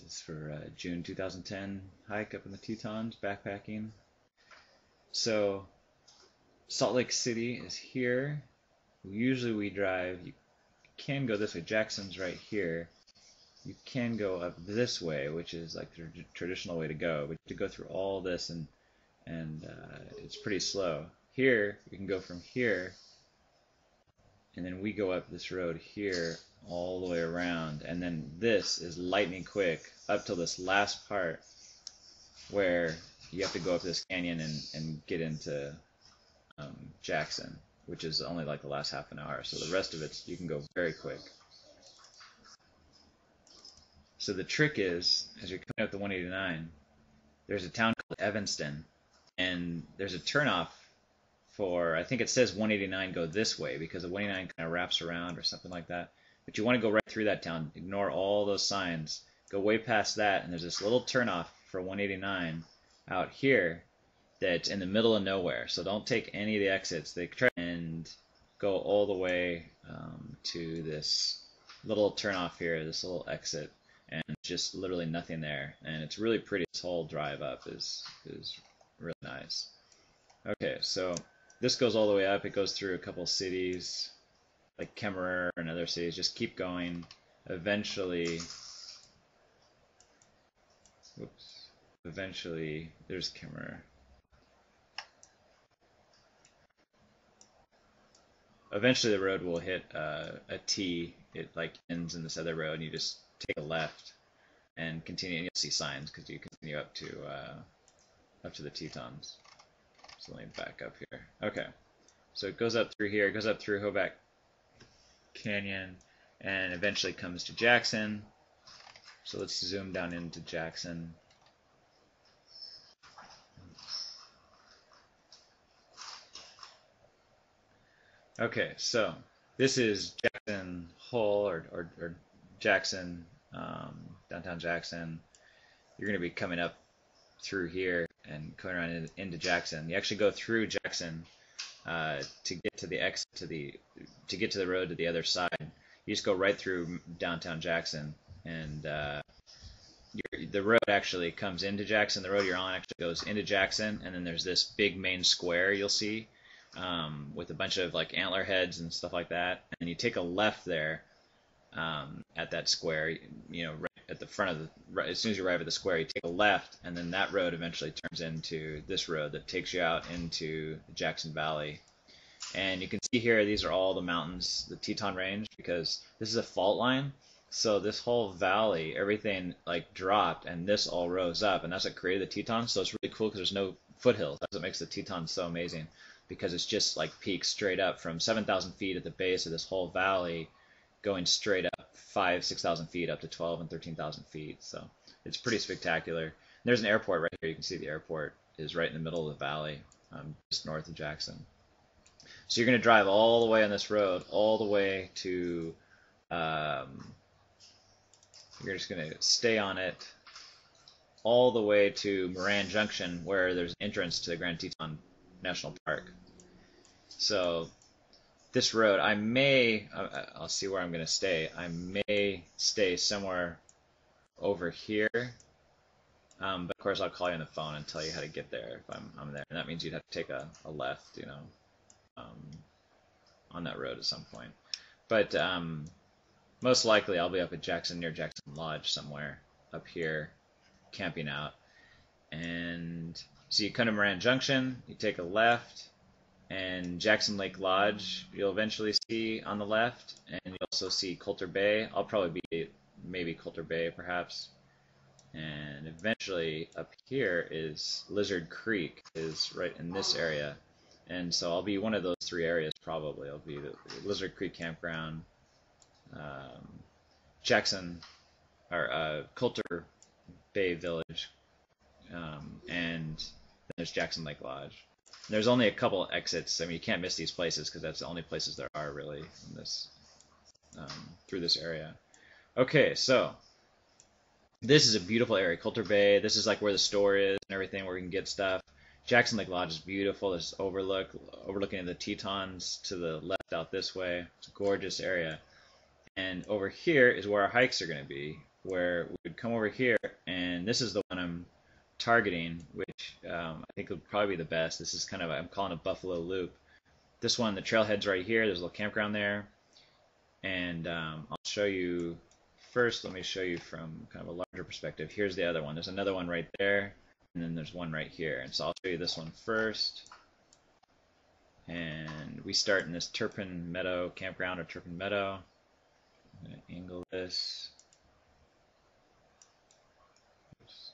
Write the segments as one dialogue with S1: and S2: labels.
S1: This is for June 2010 hike up in the Tetons backpacking. So Salt Lake City is here. Usually we drive, you can go this way, Jackson's right here. You can go up this way, which is like the traditional way to go, but you have to go through all this and it's pretty slow. Here, you can go from here, and then we go up this road here all the way around, and then this is lightning quick up till this last part where you have to go up this canyon and get into Jackson, which is only like the last half an hour. So the rest of it you can go very quick. So the trick is, as you're coming up the 189, there's a town called Evanston, and there's a turnoff for, I think it says 189 go this way because the 189 kind of wraps around or something like that. But you want to go right through that town, ignore all those signs, go way past that, and there's this little turnoff for 189 out here that's in the middle of nowhere. So don't take any of the exits. They try and go all the way to this little turnoff here, this little exit, and just literally nothing there. And it's really pretty. This whole drive up is really nice. Okay, so this goes all the way up. It goes through a couple cities like Kemmerer and other cities. Just keep going. Eventually, there's Kemmerer. Eventually the road will hit a T. It like ends in this other road, and you just take a left and continue, and you'll see signs because you continue up to the Tetons. So let me back up here. Okay, so it goes up through here, it goes up through Hoback Canyon, and eventually comes to Jackson. So let's zoom down into Jackson. Okay, so this is Jackson Hole or Jackson, downtown Jackson. You're going to be coming up through here and coming around into Jackson. You actually go through Jackson to get to the exit to get to the road to the other side. You just go right through downtown Jackson, and the road actually comes into Jackson. The road you're on actually goes into Jackson, and then there's this big main square you'll see with a bunch of like antler heads and stuff like that. And you take a left there at that square. You know, right at the front of as soon as you arrive at the square, you take a left, and then that road eventually turns into this road that takes you out into the Jackson Valley. And you can see here, these are all the mountains, the Teton Range, because this is a fault line. So this whole valley, everything like dropped, and this all rose up, and that's what created the Tetons. So it's really cool because there's no foothills. That's what makes the Tetons so amazing, because it's just like peaks straight up from 7,000 feet at the base of this whole valley, going straight up 6,000 feet up to 12 and 13,000 feet. So it's pretty spectacular. And there's an airport right here. You can see the airport is right in the middle of the valley, just north of Jackson. So you're going to drive all the way on this road, all the way to, you're just going to stay on it all the way to Moran Junction, where there's an entrance to the Grand Teton National Park. So this road, I'll see where I'm going to stay. I may stay somewhere over here, but of course I'll call you on the phone and tell you how to get there if I'm there. And that means you'd have to take a left, you know, on that road at some point. But most likely I'll be up at Jackson, near Jackson Lodge somewhere up here, camping out. And so you come to Moran Junction, you take a left, and Jackson Lake Lodge you'll eventually see on the left, and you'll also see Coulter Bay. I'll probably be maybe Coulter Bay perhaps. And eventually up here is Lizard Creek, is right in this area. And so I'll be one of those three areas probably. I'll be the Lizard Creek Campground, Jackson, or Coulter Bay Village, and then there's Jackson Lake Lodge. There's only a couple exits. I mean, you can't miss these places because that's the only places there are really in this through this area. Okay, so this is a beautiful area, Coulter Bay. This is like where the store is and everything, where we can get stuff. Jackson Lake Lodge is beautiful. There's overlooking at the Tetons to the left out this way. It's a gorgeous area. And over here is where our hikes are going to be, where we come over here, and this is the one I'm targeting, which I think would probably be the best. This is kind of, I'm calling a buffalo loop. This one, the trailhead's right here. There's a little campground there. And I'll show you first. Let me show you from kind of a larger perspective. Here's the other one. There's another one right there, and then there's one right here. And so I'll show you this one first. And we start in this Turpin Meadow campground, or Turpin Meadow. I'm going to angle this. Oops.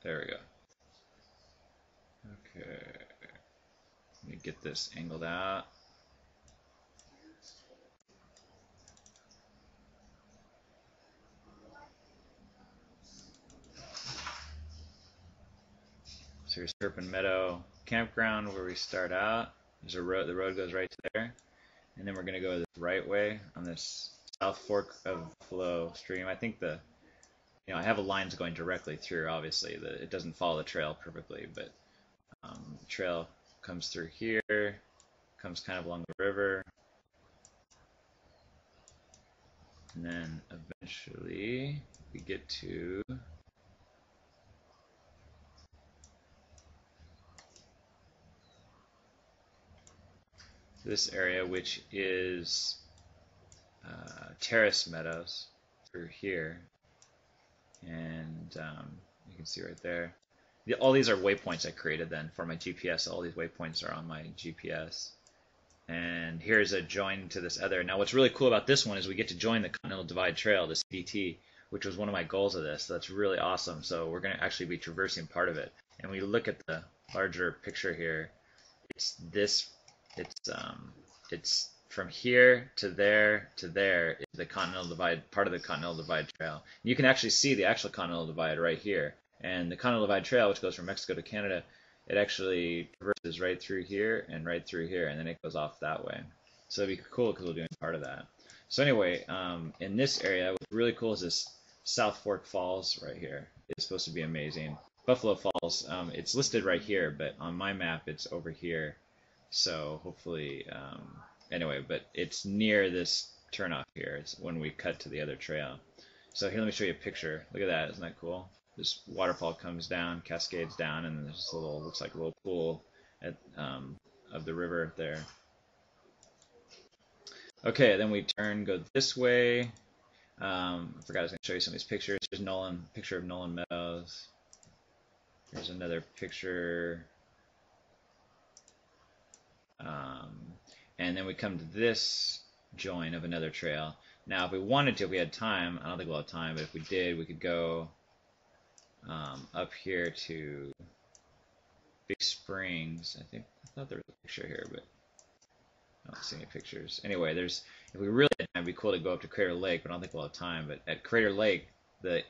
S1: There we go. Okay. Let me get this angled out. So here's Turpin Meadow campground where we start out. There's a road. The road goes right to there, and then we're going to go this right way on this South Fork of Buffalo Stream. I think I have a lines going directly through. Obviously, it doesn't follow the trail perfectly, but the trail comes through here, comes kind of along the river, and then eventually we get to this area, which is terrace meadows through here, and you can see right there. All these are waypoints I created then for my GPS. All these waypoints are on my GPS. And here's a join to this other. Now what's really cool about this one is we get to join the Continental Divide Trail, the CDT, which was one of my goals of this. So that's really awesome. So we're going to actually be traversing part of it. And we look at the larger picture here. It's from here to there is the Continental Divide, part of the Continental Divide Trail. You can actually see the actual Continental Divide right here. And the Continental Divide Trail, which goes from Mexico to Canada, it actually traverses right through here, and then it goes off that way. So it'd be cool because we're doing part of that. So anyway, in this area, what's really cool is this South Fork Falls right here. It's supposed to be amazing. Buffalo Falls, it's listed right here, but on my map it's over here. So hopefully, anyway, but it's near this turnoff here. It's when we cut to the other trail. So here, let me show you a picture. Look at that, isn't that cool? This waterfall comes down, cascades down, and there's this little, looks like a little pool at, of the river there. Okay, then we go this way. I forgot I was going to show you some of these pictures. Here's Nolan, picture of Nolan Meadows. Here's another picture. And then we come to this join of another trail. Now, if we wanted to, if we had time, I don't think we'll have time, but if we did, we could go up here to Big Springs. I thought there was a picture here, but I don't see any pictures. Anyway, if we really had time, it'd be cool to go up to Crater Lake, but I don't think we'll have time. But at Crater Lake, the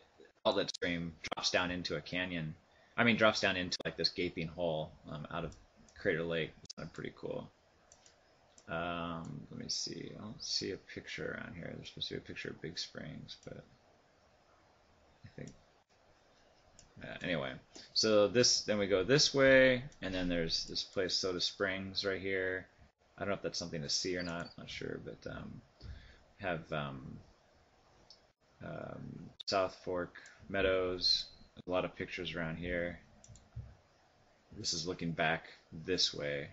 S1: outlet stream drops down into a canyon. I mean, drops down into like this gaping hole out of Crater Lake. It's pretty cool. Let me see. I don't see a picture around here. There's supposed to be a picture of Big Springs, but I think. Anyway, so then we go this way, and then there's this place, Soda Springs, right here. I don't know if that's something to see or not. I'm not sure, but have South Fork Meadows. A lot of pictures around here. This is looking back this way,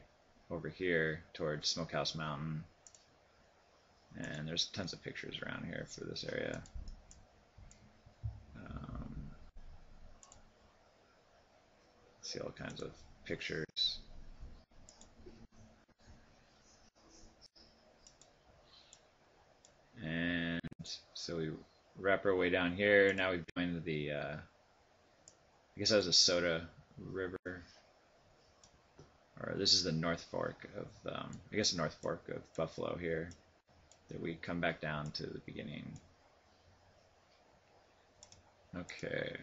S1: over here towards Smokehouse Mountain, and there's tons of pictures around here for this area. See all kinds of pictures. And so we wrap our way down here. Now we've joined the, I guess that was a Soda River. Or this is the North Fork of, I guess the North Fork of Buffalo here, that we come back down to the beginning. Okay.